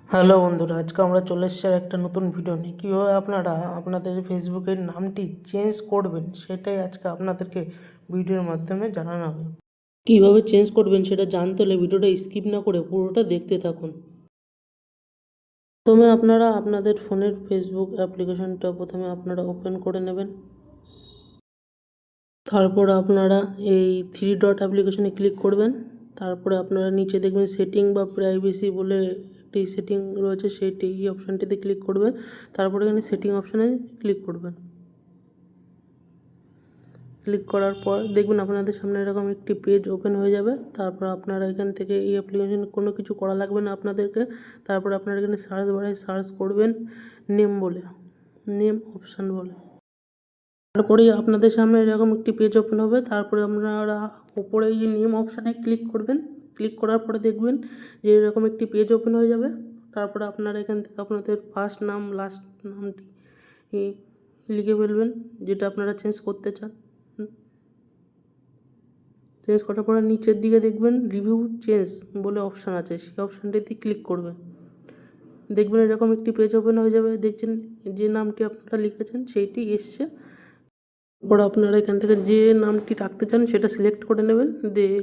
Hello বন্ধুরা, আজকে আমরা চলে এসেছি আর একটা নতুন ভিডিও নিয়ে। কীভাবে আপনারা আপনাদের ফেসবুকের নামটি চেঞ্জ করবেন সেটাই আজকে আপনাদেরকে ভিডিওর মাধ্যমে জানানো হবে। কীভাবে চেঞ্জ করবেন সেটা জানতে হলে ভিডিওটা স্কিপ না করে পুরোটা দেখতে থাকুন। প্রথমে আপনারা আপনাদের ফোনের ফেসবুক অ্যাপ্লিকেশনটা আপনারা ওপেন করে নেবেন। তারপর আপনারা এই থ্রি ডট অ্যাপ্লিকেশনে ক্লিক করবেন। তারপরে আপনারা নিচে দেখবেন সেটিং বা প্রাইভেসি বলে একটি সেটিং রয়েছে, সেইটি এই অপশানটিতে ক্লিক করবেন। তারপরে এখানে সেটিং অপশানে ক্লিক করবেন। ক্লিক করার পর দেখবেন আপনাদের সামনে এরকম একটি পেজ ওপেন হয়ে যাবে। তারপর আপনারা এখান থেকে এই অ্যাপ্লিকেশনে কোনো কিছু করা লাগবে না আপনাদেরকে। তারপর আপনারা এখানে সার্চ বারে সার্চ করবেন নেম বলে, নেম অপশান বলে। তারপরেই আপনাদের সামনে এরকম একটি পেজ ওপেন হবে। তারপরে আপনারা উপরে এই যে নেম অপশানে ক্লিক করবেন। ক্লিক করার পরে দেখবেন যে এরকম একটি পেজ ওপেন হয়ে যাবে। তারপরে আপনারা এখান থেকে আপনাদের ফার্স্ট নাম লাস্ট নামটি লিখে ফেলবেন, যেটা আপনারা চেঞ্জ করতে চান। চেঞ্জ করার পরে নিচের দিকে দেখবেন রিভিউ চেঞ্জ বলে অপশান আছে, সেই অপশানটিতে ক্লিক করবেন। দেখবেন এরকম একটি পেজ ওপেন হয়ে যাবে। দেখছেন যে নামটি আপনারা লিখেছেন সেইটি এসছে। তারপর আপনারা এখান থেকে যে নামটি রাখতে চান সেটা সিলেক্ট করে নেবেন, দিয়ে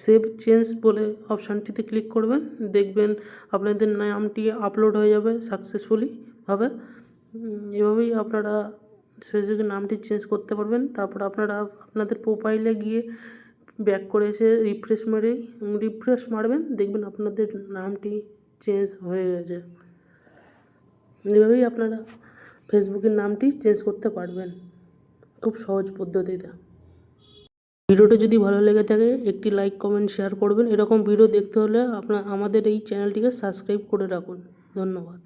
সেভ চেঞ্জ বলে অপশানটিতে ক্লিক করবেন। দেখবেন আপনাদের নামটি আপলোড হয়ে যাবে সাকসেসফুলি ভাবে। এভাবেই আপনারা ফেসবুকের নামটি চেঞ্জ করতে পারবেন। তারপর আপনারা আপনাদের প্রোফাইলে গিয়ে ব্যাক করে এসে রিফ্রেশ মারবেন, দেখবেন আপনাদের নামটি চেঞ্জ হয়ে গেছে। এভাবেই আপনারা ফেসবুকের নামটি চেঞ্জ করতে পারবেন খুব সহজ পদ্ধতিতে। ভিডিওটা যদি ভালো লেগে থাকে একটি লাইক কমেন্ট শেয়ার করবেন। এরকম ভিডিও দেখতে হলে আমাদের এই চ্যানেলটিকে সাবস্ক্রাইব করে রাখুন। ধন্যবাদ।